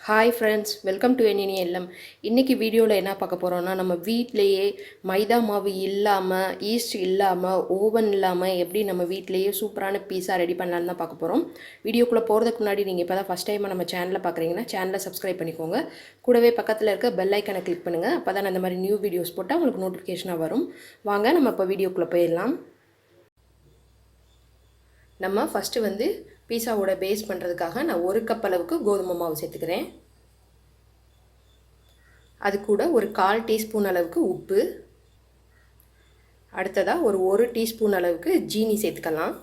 Hi friends, welcome to LM. இன்றைக்கி வீடியோவில் என்ன பார்க்க போகிறோன்னா, நம்ம வீட்டிலையே மைதா மாவு இல்லாமல், ஈஸ்ட் இல்லாமல், ஓவன் இல்லாமல் எப்படி நம்ம வீட்டிலையே சூப்பரான பீஸா ரெடி பண்ணலான்னு தான் பார்க்க போகிறோம். வீடியோக்குள்ளே போகிறதுக்கு முன்னாடி நீங்கள் இப்போ தான் ஃபஸ்ட் டைமாக நம்ம சேனலில் பார்க்குறீங்கன்னா சேனலை சப்ஸ்கிரைப் பண்ணிக்கோங்க. கூடவே பக்கத்தில் இருக்க பெல் ஐக்கனை கிளிக் பண்ணுங்கள். அப்போ தான் அந்த மாதிரி நியூ வீடியோஸ் போட்டால் உங்களுக்கு நோட்டிஃபிகேஷனாக வரும். வாங்க நம்ம இப்போ வீடியோக்குள்ளே போயிடலாம். நம்ம ஃபஸ்ட்டு பீஸாவோட பேஸ் பண்ணுறதுக்காக நான் 1 கப் அளவுக்கு கோதுமை மாவு சேர்த்துக்கிறேன். அது கூட ஒரு 1/4 டீஸ்பூன் அளவுக்கு உப்பு, அடுத்ததாக ஒரு டீஸ்பூன் அளவுக்கு ஜீனி சேர்த்துக்கலாம்.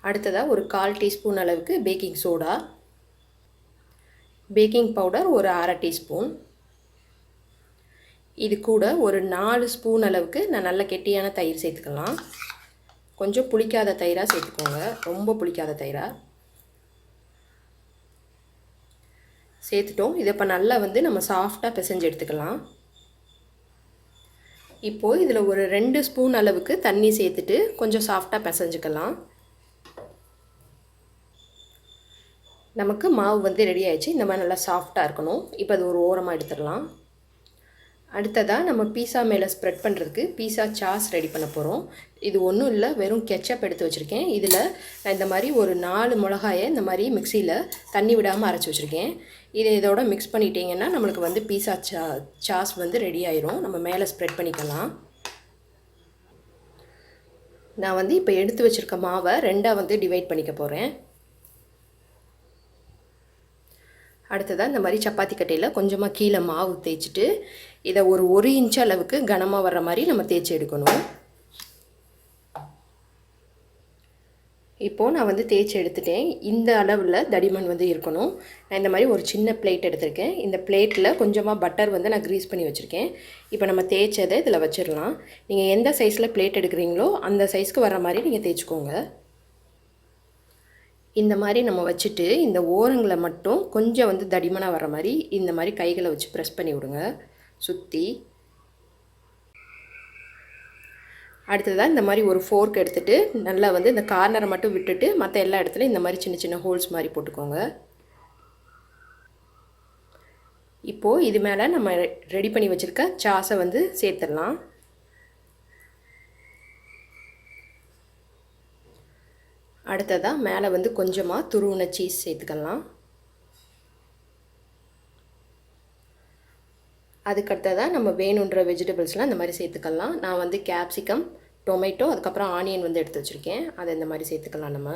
அடுத்ததாக ஒரு 1/4 டீஸ்பூன் அளவுக்கு பேக்கிங் சோடா, பேக்கிங் பவுடர் ஒரு 1/2 டீஸ்பூன். இது கூட ஒரு 4 ஸ்பூன் அளவுக்கு நான் நல்ல கெட்டியான தயிர் சேர்த்துக்கலாம். கொஞ்சம் புளிக்காத தயிராக சேர்த்துக்கோங்க, ரொம்ப புளிக்காத தயிராக சேர்த்துட்டோம். இதை இப்போ நல்லா நம்ம சாஃப்டாக பிசைஞ்சு எடுத்துக்கலாம். இப்போது இதில் ஒரு 2 ஸ்பூன் அளவுக்கு தண்ணி சேர்த்துட்டு கொஞ்சம் சாஃப்டாக பிசைஞ்சுக்கலாம். நமக்கு மாவு ரெடி ஆயிடுச்சு. இந்த மாதிரி நல்லா சாஃப்டாக இருக்கணும். இப்போ அது ஒரு ஓரமாக எடுத்துடலாம். அடுத்ததாக நம்ம பீஸா மேலே ஸ்ப்ரெட் பண்ணுறதுக்கு பீஸா சாஸ் ரெடி பண்ண போகிறோம். இது ஒன்றும் இல்லை, வெறும் கெச்சப் எடுத்து வச்சுருக்கேன். இதில் நான் இந்த மாதிரி ஒரு 4 மிளகாயை இந்த மாதிரி மிக்சியில் தண்ணி விடாமல் அரைச்சி வச்சுருக்கேன். இதை இதோட மிக்ஸ் பண்ணிட்டீங்கன்னா நம்மளுக்கு பீஸா சாஸ் ரெடி ஆயிரும். நம்ம மேலே ஸ்ப்ரெட் பண்ணிக்கலாம். நான் இப்போ எடுத்து வச்சுருக்க மாவை 2ஆக டிவைட் பண்ணிக்க போகிறேன். அடுத்ததாக இந்த மாதிரி சப்பாத்தி கட்டையில் கொஞ்சமாக கீழே மாவு தேய்ச்சிட்டு இதை ஒரு 1 இன்ச் அளவுக்கு கனமாக வர்ற மாதிரி நம்ம தேய்ச்சி எடுக்கணும். இப்போது நான் தேய்ச்சி எடுத்துட்டேன். இந்த அளவில் தடிமன் இருக்கணும். நான் இந்த மாதிரி ஒரு சின்ன பிளேட் எடுத்திருக்கேன். இந்த பிளேட்டில் கொஞ்சமாக பட்டர் நான் க்ரீஸ் பண்ணி வச்சுருக்கேன். இப்போ நம்ம தேய்ச்சதை இதில் வச்சிடலாம். நீங்கள் எந்த சைஸில் பிளேட் எடுக்கிறீங்களோ அந்த சைஸ்க்கு வர மாதிரி நீங்கள் தேய்ச்சிக்கோங்க. இந்த மாதிரி நம்ம வச்சுட்டு இந்த ஓரங்களை மட்டும் கொஞ்சம் தடிமனாக வர மாதிரி இந்த மாதிரி கைகளை வச்சு ப்ரெஸ் பண்ணி விடுங்க சுற்றி. அடுத்ததாக இந்த மாதிரி ஒரு ஃபோர்க் எடுத்துகிட்டு நல்லா இந்த கார்னரை மட்டும் விட்டுட்டு மற்ற எல்லா இடத்துலையும் இந்த மாதிரி சின்ன சின்ன ஹோல்ஸ் மாதிரி போட்டுக்கோங்க. இப்போது இது மேலே நம்ம ரெடி பண்ணி வச்சுருக்க சாஸை சேர்த்துடலாம். அடுத்ததாக மேலே கொஞ்சமாக துருவின சீஸ் சேர்த்துக்கலாம். அதுக்கடுத்ததாக நம்ம வேணுன்ற வெஜிடபிள்ஸ்லாம் இந்த மாதிரி சேர்த்துக்கலாம். நான் கேப்சிகம், டொமேட்டோ, அதுக்கப்புறம் ஆனியன் எடுத்து வச்சுருக்கேன். அதை இந்த மாதிரி சேர்த்துக்கலாம். நம்ம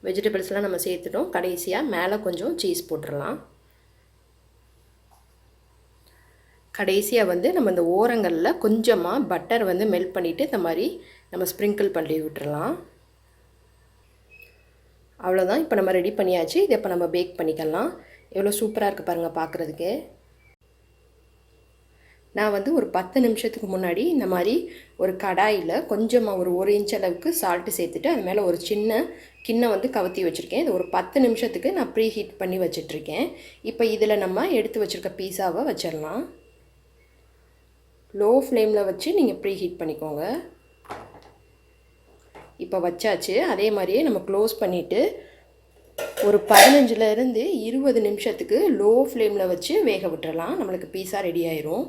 வெஜிடபிள்ஸ்லாம் நம்ம சேர்த்துட்டோம். கடைசியாக மேலே கொஞ்சம் சீஸ் போட்டுடலாம். கடைசியாக நம்ம இந்த ஓரங்களில் கொஞ்சமாக பட்டர் மெல்ட் பண்ணிவிட்டு இந்த மாதிரி நம்ம ஸ்ப்ரிங்கிள் பண்ணி விட்டுறலாம். அவ்வளோதான். இப்போ நம்ம ரெடி பண்ணியாச்சு. இதை இப்போ நம்ம பேக் பண்ணிக்கலாம். எவ்வளோ சூப்பராக இருக்குது பாருங்கள் பார்க்குறதுக்கு. நான் ஒரு 10 நிமிஷத்துக்கு முன்னாடி இந்த மாதிரி ஒரு கடாயில் கொஞ்சமாக ஒரு 1 இன்ச் அளவுக்கு சால்ட்டு சேர்த்துட்டு அது மேலே ஒரு சின்ன கிண்ணம் கவுத்தி வச்சுருக்கேன். இது ஒரு 10 நிமிஷத்துக்கு நான் ப்ரீ ஹீட் பண்ணி வச்சிட்ருக்கேன். இப்போ இதில் நம்ம எடுத்து வச்சுருக்க பீஸாவை வச்சிடலாம். லோ ஃப்ளேமில் வச்சு நீங்கள் ப்ரீ ஹீட் பண்ணிக்கோங்க. இப்போ வச்சாச்சு. அதே மாதிரியே நம்ம க்ளோஸ் பண்ணிவிட்டு ஒரு 15லேருந்து 20 நிமிஷத்துக்கு லோ ஃப்ளேமில் வச்சு வேக விட்டுறலாம். நம்மளுக்கு பீஸா ரெடி ஆயிரும்.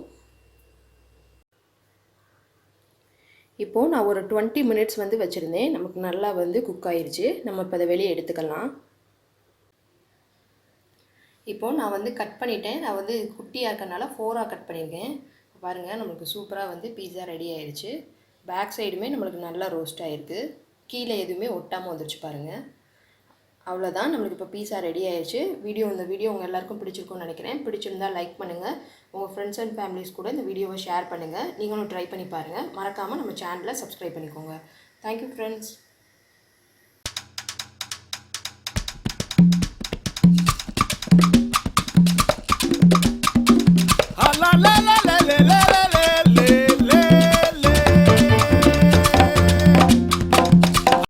இப்போது நான் ஒரு 20 மினிட்ஸ் வச்சுருந்தேன். நமக்கு நல்லா குக் ஆயிடுச்சு. நம்ம இப்போ அதை வெளியே எடுத்துக்கலாம். இப்போது நான் கட் பண்ணிட்டேன். நான் குட்டியாக இருக்கனால 4ஆக கட் பண்ணியிருக்கேன். பாருங்கள், நம்மளுக்கு சூப்பராக பீஸா ரெடி ஆயிடுச்சு. பேக் சைடுமே நம்மளுக்கு நல்லா ரோஸ்ட் ஆகிருக்கு. கீழே எதுவுமே ஒட்டாமல் வந்துருச்சு பாருங்கள். அவ்வளோதான், நம்மளுக்கு இப்போ பீஸா ரெடி ஆயிடுச்சு. இந்த வீடியோ உங்கள் எல்லாருக்கும் பிடிச்சிருக்கும்னு நினைக்கிறேன். பிடிச்சிருந்தால் லைக் பண்ணுங்கள். உங்கள் ஃப்ரெண்ட்ஸ் அண்ட் ஃபேமிலிஸ் கூட இந்த வீடியோவை ஷேர் பண்ணுங்கள். நீங்களும் ட்ரை பண்ணி பாருங்கள். மறக்காமல் நம்ம சேனலை சப்ஸ்கிரைப் பண்ணிக்கோங்க. Thank you friends.